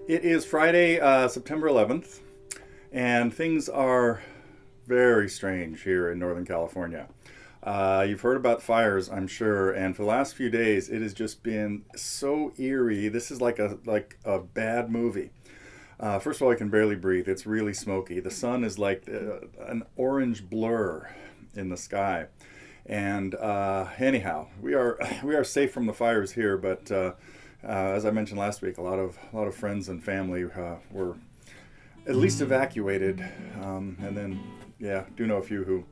It is Friday, September 11th, and things are very strange here in Northern California. You've heard about fires, I'm sure, and for the last few days, it has just been so eerie. This is like a bad movie. First of all, I can barely breathe. It's really smoky. The sun is like an orange blur in the sky. And anyhow, we are safe from the fires here, but as I mentioned last week, a lot of friends and family were at least evacuated, and then yeah, do know a few who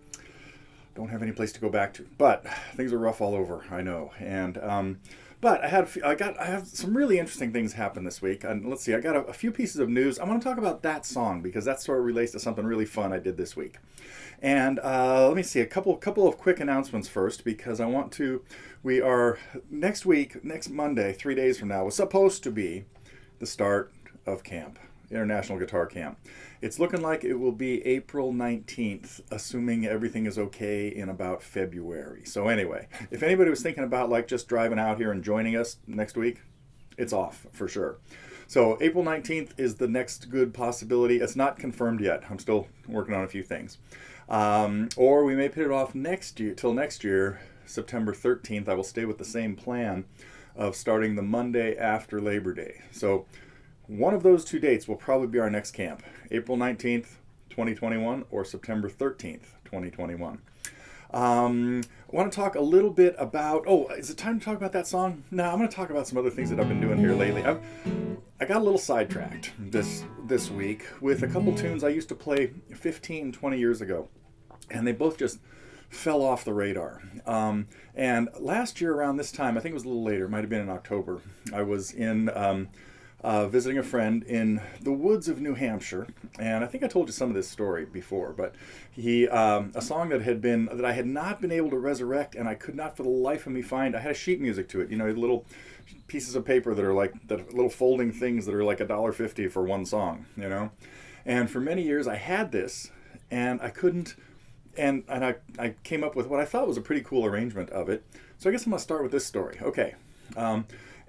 don't have any place to go back to. But things are rough all over, I know. And but I have some really interesting things happen this week. And let's see, I got a few pieces of news. I want to talk about that song because that sort of relates to something really fun I did this week. And let me see, a couple of quick announcements first, because I want to. We are next week, next Monday, 3 days from now, was supposed to be the start of camp, International Guitar Camp. It's looking like it will be April 19th, assuming everything is okay in about February. So anyway, if anybody was thinking about like just driving out here and joining us next week, it's off for sure. So April 19th is the next good possibility. It's not confirmed yet. I'm still working on a few things. Or we may put it off till next year, September 13th. I will stay with the same plan of starting the Monday after Labor Day. So one of those two dates will probably be our next camp, April 19th, 2021, or September 13th, 2021. I want to talk a little bit about, is it time to talk about that song? No, I'm going to talk about some other things that I've been doing here lately. I got a little sidetracked this week with a couple tunes I used to play 15, 20 years ago, and they both just fell off the radar. And last year around this time, I think it was a little later, it might have been in October, I was in visiting a friend in the woods of New Hampshire, and I think I told you some of this story before, but a song that I had not been able to resurrect, and I could not for the life of me find. I had a sheet music to it, little pieces of paper that are like the little folding things that are like $1.50 for one song, And for many years I had this, and I couldn't, and I came up with what I thought was a pretty cool arrangement of it. So I guess I'm gonna start with this story. Okay.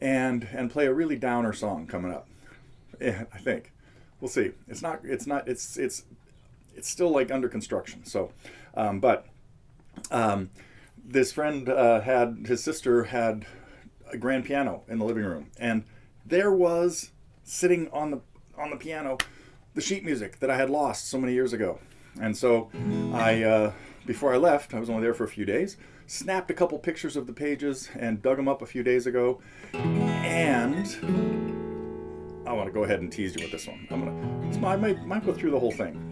And play a really downer song coming up. Yeah, I think we'll see. It's still like under construction. So, this friend his sister had a grand piano in the living room, and there was sitting on the piano the sheet music that I had lost so many years ago. And so before I left, I was only there for a few days, snapped a couple pictures of the pages and dug them up a few days ago. And I want to go ahead and tease you with this one. I might go through the whole thing.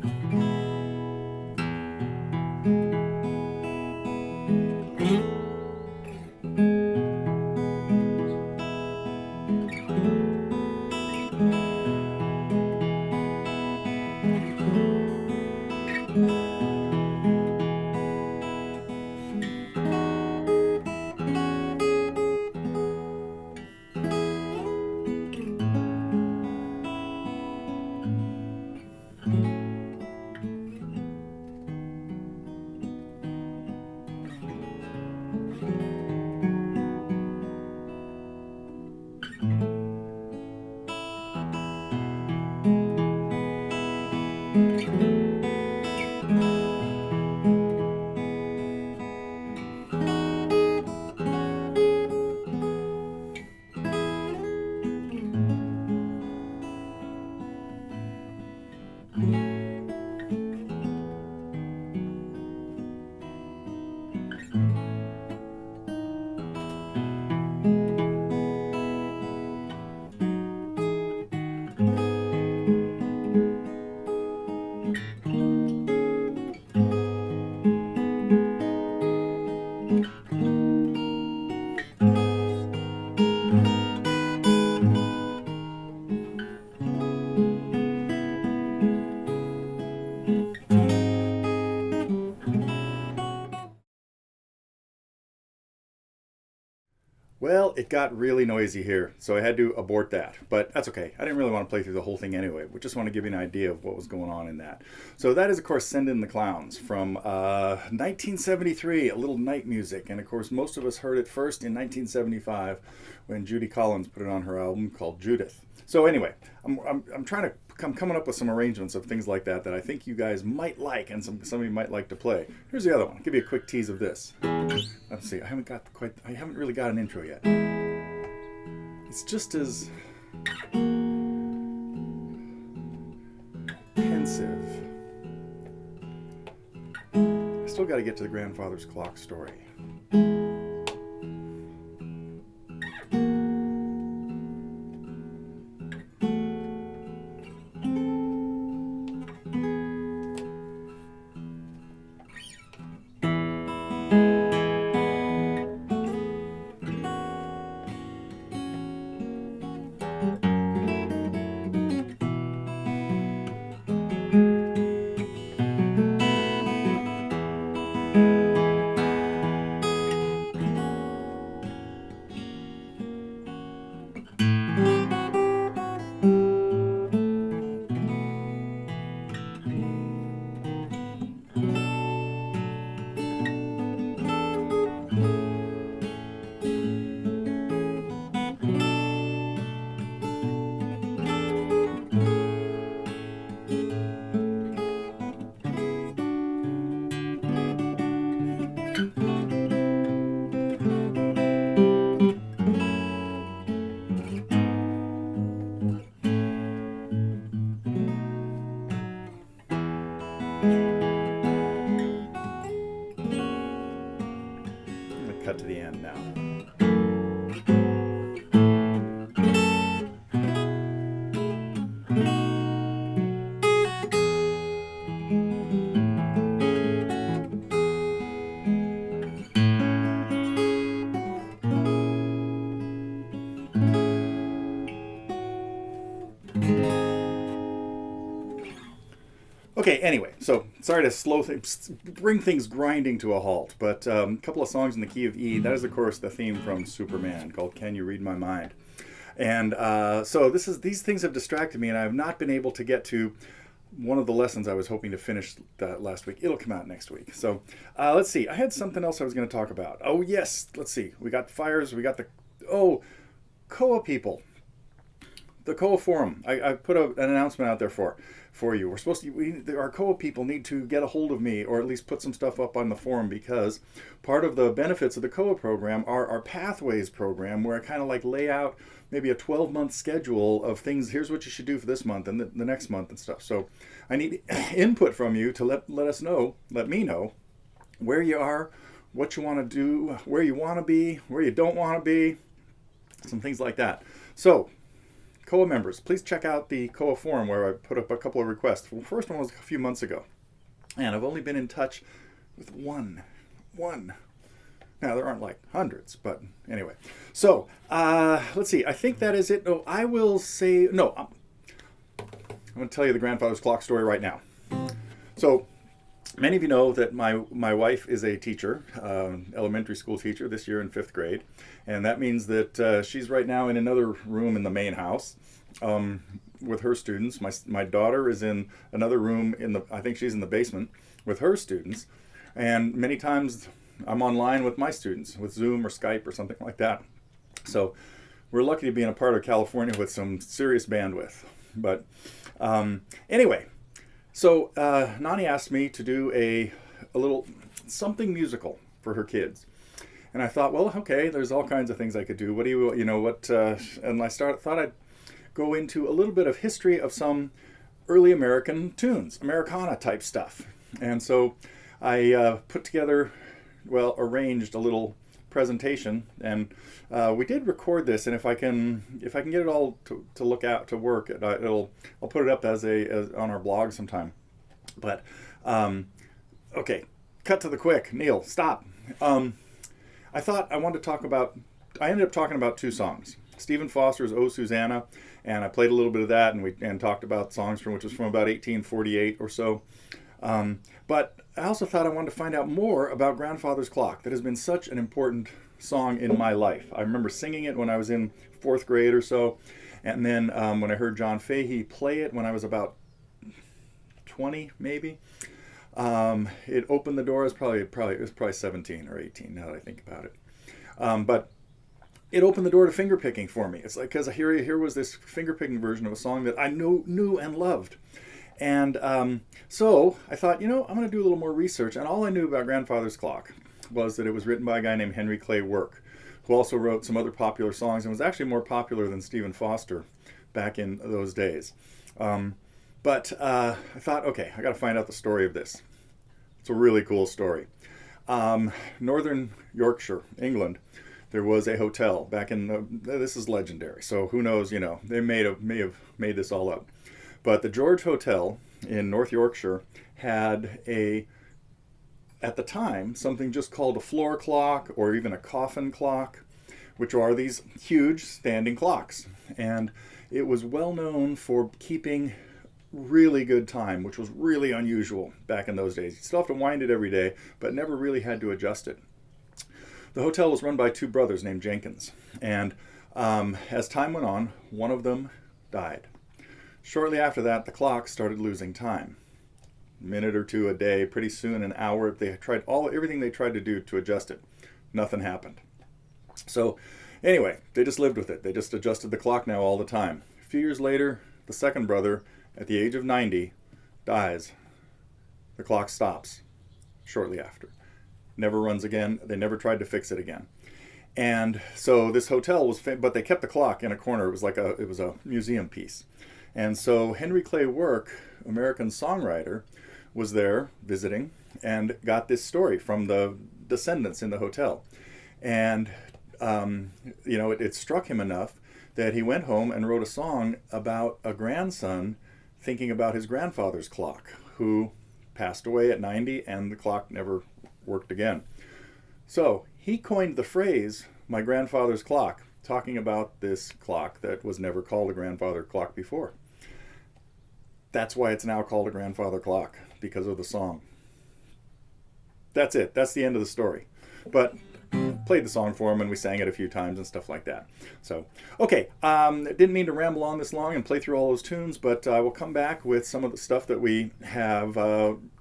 Well, it got really noisy here, so I had to abort that. But that's okay. I didn't really want to play through the whole thing anyway. We just want to give you an idea of what was going on in that. So that is, of course, Send in the Clowns from 1973, a little night music. And, of course, most of us heard it first in 1975 when Judy Collins put it on her album called Judith. So anyway, I'm trying to I'm coming up with some arrangements of things like that that I think you guys might like and some of you might like to play. Here's the other one. I'll give you a quick tease of this. Let's see. I haven't really got an intro yet. It's just as pensive. I still got to get to the grandfather's clock story. Cut to the end now. Okay, anyway, so sorry to bring things grinding to a halt, but a couple of songs in the key of E. That is, of course, the theme from Superman called "Can You Read My Mind?" And so these things have distracted me, and I have not been able to get to one of the lessons I was hoping to finish that last week. It'll come out next week. So let's see. I had something else I was going to talk about. Oh yes, let's see. We got fires. We got the COA people. The COA forum. I put an announcement out there for you. We're supposed to. Our COA people need to get a hold of me, or at least put some stuff up on the forum, because part of the benefits of the COA program are our Pathways program, where I kind of like lay out maybe a 12-month schedule of things. Here's what you should do for this month and the next month and stuff. So I need input from you to let me know where you are, what you want to do, where you want to be, where you don't want to be, some things like that. So COA members, please check out the COA forum where I put up a couple of requests. Well, the first one was a few months ago, and I've only been in touch with one. Now, there aren't like hundreds, but anyway. So, let's see. I think that is it. No, I will say, no, I'm going to tell you the grandfather's clock story right now. So, many of you know that my wife is a teacher, elementary school teacher, this year in 5th grade. And that means that she's right now in another room in the main house with her students. My daughter is in another room I think she's in the basement with her students. And many times I'm online with my students with Zoom or Skype or something like that. So we're lucky to be in a part of California with some serious bandwidth. But anyway, so Nani asked me to do a little something musical for her kids. And I thought, well, okay, there's all kinds of things I could do. What do and I thought I'd go into a little bit of history of some early American tunes, Americana type stuff. And so I arranged a little presentation, and we did record this. And if I can get it all to work, I'll put it up as on our blog sometime. But okay, cut to the quick. Neil, stop. I thought I wanted to talk about. I ended up talking about two songs. Stephen Foster's "Oh Susanna," and I played a little bit of that, and talked about songs which was from about 1848 or so. But I also thought I wanted to find out more about Grandfather's Clock. That has been such an important song in my life. I remember singing it when I was in fourth grade or so, and then when I heard John Fahey play it when I was about 20, maybe. It opened the door. It was probably 17 or 18 now that I think about it. But it opened the door to finger picking for me. It's like, because here was this finger picking version of a song that I knew and loved. And so I thought, I'm going to do a little more research. And all I knew about Grandfather's Clock was that it was written by a guy named Henry Clay Work, who also wrote some other popular songs and was actually more popular than Stephen Foster back in those days. But I thought, okay, I got to find out the story of this. It's a really cool story. Northern Yorkshire, England, there was a hotel back in this is legendary. So who knows, they may have made this all up. But the George Hotel in North Yorkshire had at the time, something just called a floor clock or even a coffin clock, which are these huge standing clocks. And it was well known for keeping really good time, which was really unusual back in those days. You still have to wind it every day, but never really had to adjust it. The hotel was run by two brothers named Jenkins, and as time went on, one of them died. Shortly after that, the clock started losing time. A minute or two a day, pretty soon an hour. They tried everything they tried to do to adjust it. Nothing happened. So anyway, they just lived with it. They just adjusted the clock now all the time. A few years later, the second brother, at the age of 90, dies. The clock stops shortly after. Never runs again. They never tried to fix it again. And so this hotel was, but they kept the clock in a corner. It was a museum piece. And so Henry Clay Work, American songwriter, was there visiting and got this story from the descendants in the hotel. And, it struck him enough that he went home and wrote a song about a grandson thinking about his grandfather's clock, who passed away at 90 and the clock never worked again. So he coined the phrase, my grandfather's clock, talking about this clock that was never called a grandfather clock before. That's why it's now called a grandfather clock, because of the song. That's it. That's the end of the story. But played the song for him and we sang it a few times and stuff like that. So, okay, didn't mean to ramble on this long and play through all those tunes, but we'll come back with some of the stuff that we have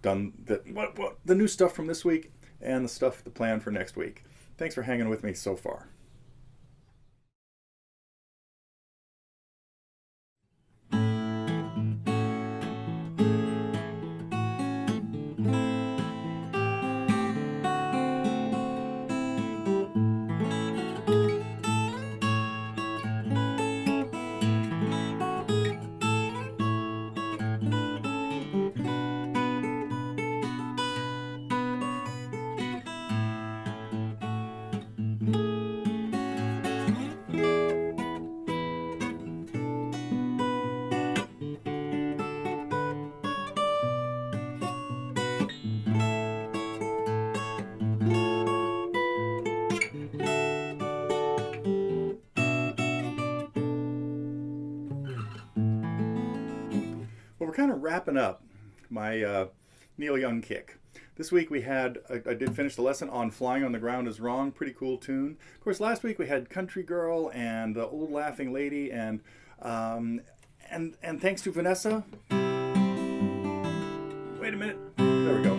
done, the new stuff from this week and the plan for next week. Thanks for hanging with me so far. Well, we're kind of wrapping up my Neil Young kick. This week I did finish the lesson on Flying on the Ground is Wrong, pretty cool tune. Of course, last week we had Country Girl and the Old Laughing Lady and thanks to Vanessa. Wait a minute. There we go.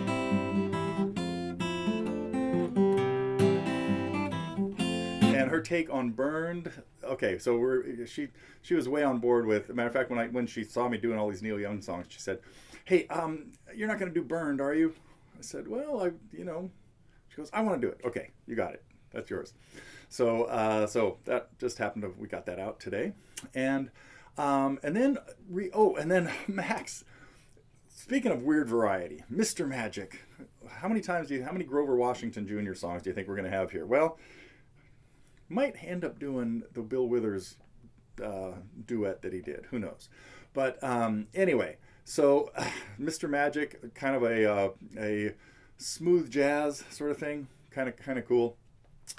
And her take on Burned. Okay, so she was way on board with. As a matter of fact, when she saw me doing all these Neil Young songs, she said, "Hey, you're not going to do Burned, are you?" I said, "Well, She goes, "I want to do it." Okay, you got it. That's yours. So that just happened to we got that out today, and then Max. Speaking of weird variety, Mr. Magic. How many Grover Washington Jr. songs do you think we're going to have here? Well, might end up doing the Bill Withers duet that he did. Who knows? But anyway, so Mr. Magic, kind of a smooth jazz sort of thing, kind of cool.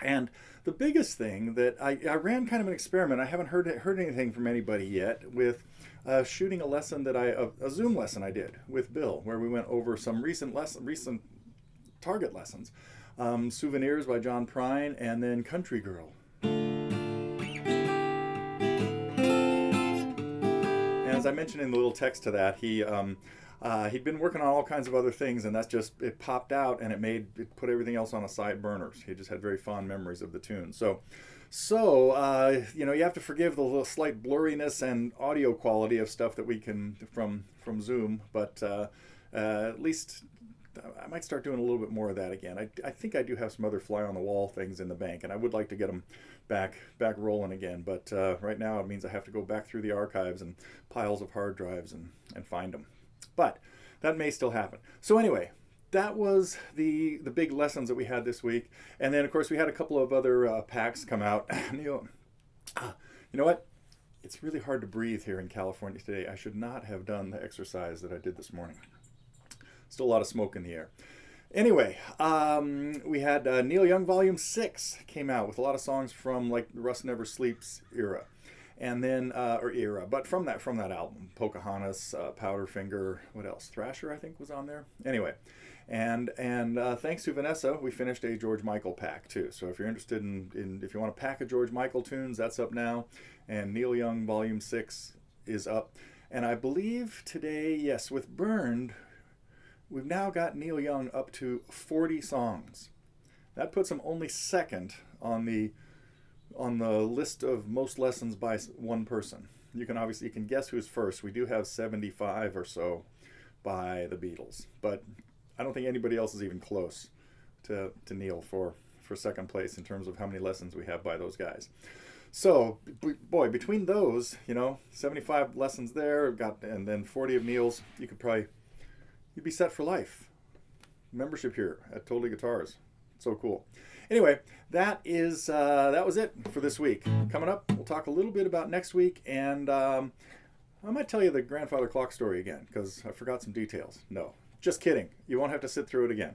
And the biggest thing that I ran kind of an experiment. I haven't heard anything from anybody yet with shooting a Zoom lesson I did with Bill, where we went over some recent target lessons, Souvenirs by John Prine, and then Country Girl. And as I mentioned in the little text to that, he'd been working on all kinds of other things, and it popped out, and it put everything else on a side burners. He just had very fond memories of the tune. So you have to forgive the little slight blurriness and audio quality of stuff that we can from Zoom, but at least I might start doing a little bit more of that again. I think I do have some other fly on the wall things in the bank, and I would like to get them back rolling again. But right now it means I have to go back through the archives and piles of hard drives and find them. But that may still happen. So anyway, that was the big lessons that we had this week. And then, of course, we had a couple of other packs come out. You know what? It's really hard to breathe here in California today. I should not have done the exercise that I did this morning. Still a lot of smoke in the air. Anyway, we had Neil Young Volume 6 came out with a lot of songs from like Rust Never Sleeps era. And then, but from that album, Pocahontas, Powderfinger, what else? Thrasher, I think, was on there. Anyway, and thanks to Vanessa, we finished a George Michael pack too. So if you're interested if you want a pack of George Michael tunes, that's up now. And Neil Young Volume 6 is up. And I believe today, yes, with Burned, we've now got Neil Young up to 40 songs. That puts him only second on the list of most lessons by one person. You can guess who's first. We do have 75 or so by the Beatles, but I don't think anybody else is even close to Neil for second place in terms of how many lessons we have by those guys. So, boy, between those, 75 lessons there, and then 40 of Neil's, you'd be set for life. Membership here at Totally Guitars. So cool. Anyway, that was it for this week. Coming up, we'll talk a little bit about next week, and I might tell you the grandfather clock story again, because I forgot some details. No, just kidding. You won't have to sit through it again.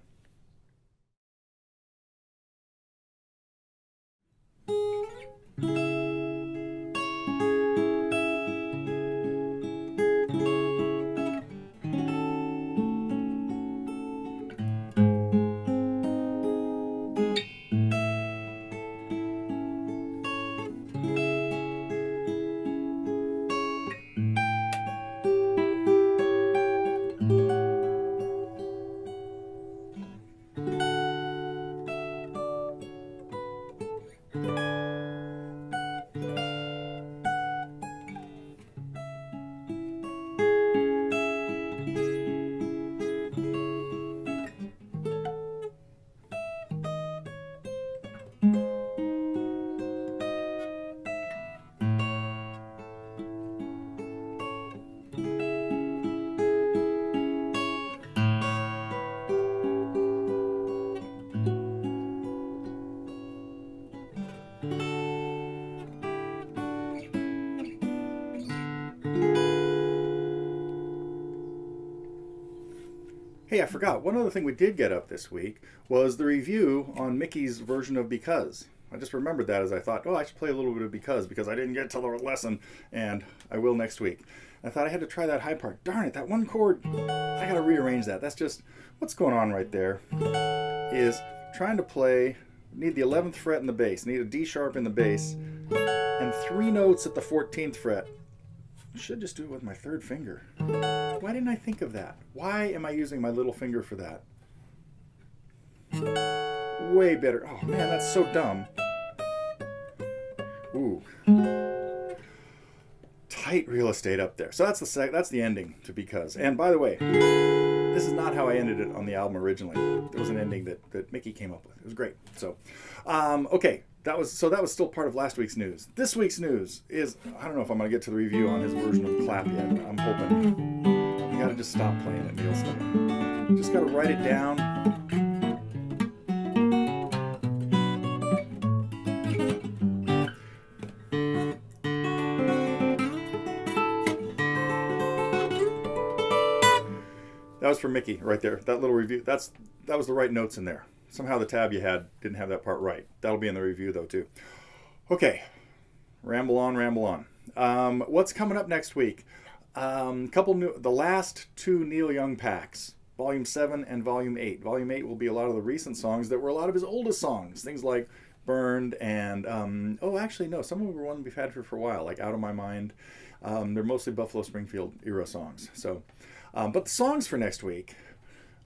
Hey, I forgot. One other thing we did get up this week was the review on Mickey's version of Because. I just remembered that as I thought, I should play a little bit of Because I didn't get to the lesson, and I will next week. I thought I had to try that high part. Darn it, that one chord, I gotta rearrange that. That's just, what's going on right there is trying to play, need the 11th fret in the bass, need a D sharp in the bass, and 3 notes at the 14th fret. I should just do it with my 3rd finger. Why didn't I think of that? Why am I using my little finger for that? Way better. Oh man, that's so dumb. Ooh. Tight real estate up there. So that's the ending to Because. And by the way, this is not how I ended it on the album originally. There was an ending that Mickey came up with. It was great. So, okay. That was still part of last week's news. This week's news is, I don't know if I'm going to get to the review on his version of Clap yet. I'm hoping. You got to just stop playing it, Neil. Just got to write it down. That was for Mickey right there. That little review. That was the right notes in there. somehow the tab you had didn't have that part right. That'll be in the review though too. Okay, ramble on, ramble on. What's coming up next week? The last two Neil Young packs, Volume 7 and Volume 8. Volume 8 will be a lot of the recent songs that were a lot of his oldest songs, things like Burned and, actually no, some of them were ones we've had for a while, like Out of My Mind. They're mostly Buffalo Springfield era songs. So, but the songs for next week,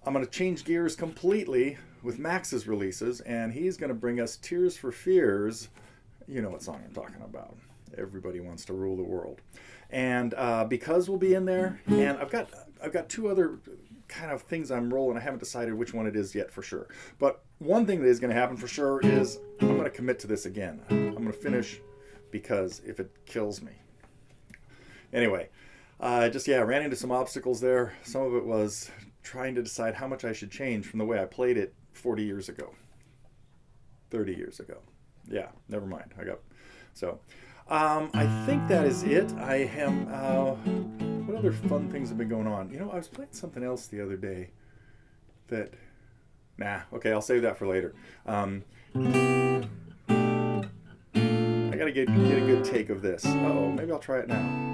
I'm going to change gears completely with Max's releases, and he's going to bring us Tears for Fears. You know what song I'm talking about. Everybody Wants to Rule the World. And Because will be in there, and I've got two other kind of things I'm rolling. I haven't decided which one it is yet for sure. But one thing that is going to happen for sure is I'm going to commit to this again. I'm going to finish Because if it kills me. Anyway, ran into some obstacles there. Some of it was trying to decide how much I should change from the way I played it 40 years ago. 30 years ago. Yeah, never mind. I think that is it. I am, what other fun things have been going on? You know, I was playing something else the other day okay, I'll save that for later. I gotta get a good take of this. Uh-oh, maybe I'll try it now.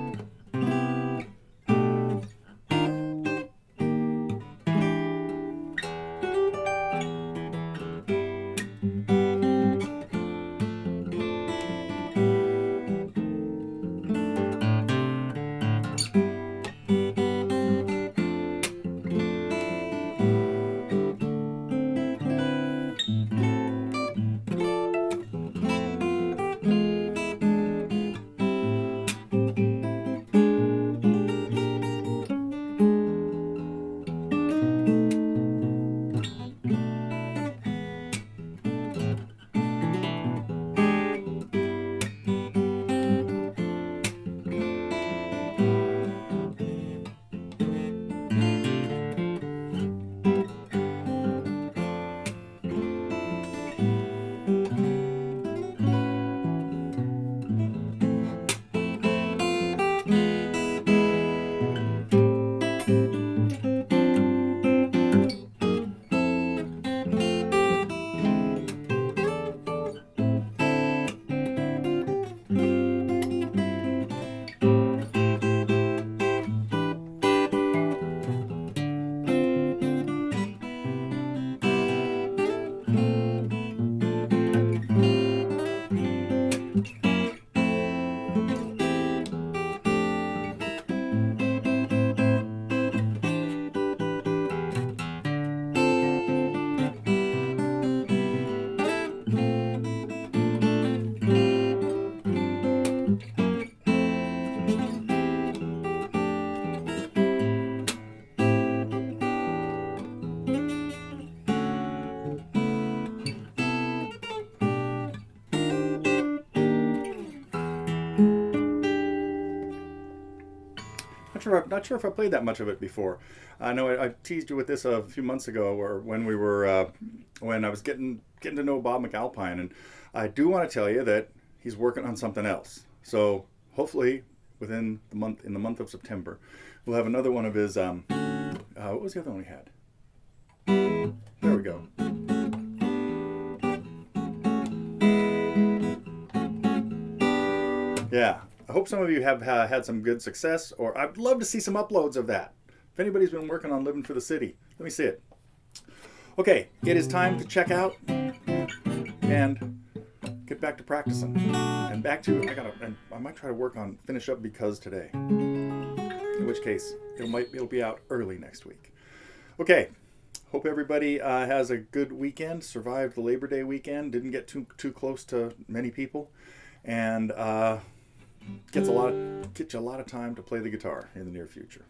Not sure if I played that much of it before. I know I teased you with this a few months ago, or when we were when I was getting to know Bob McAlpine, and I do want to tell you that he's working on something else. So hopefully in the month of September, we'll have another one of his. What was the other one we had? There we go. Yeah. I hope some of you have had some good success, or I'd love to see some uploads of that. If anybody's been working on Living for the City, let me see it. Okay, it is time to check out and get back to practicing. And I might try to finish up Because today. In which case, it'll be out early next week. Okay, hope everybody has a good weekend, survived the Labor Day weekend, didn't get too close to many people, and get you a lot of time to play the guitar in the near future.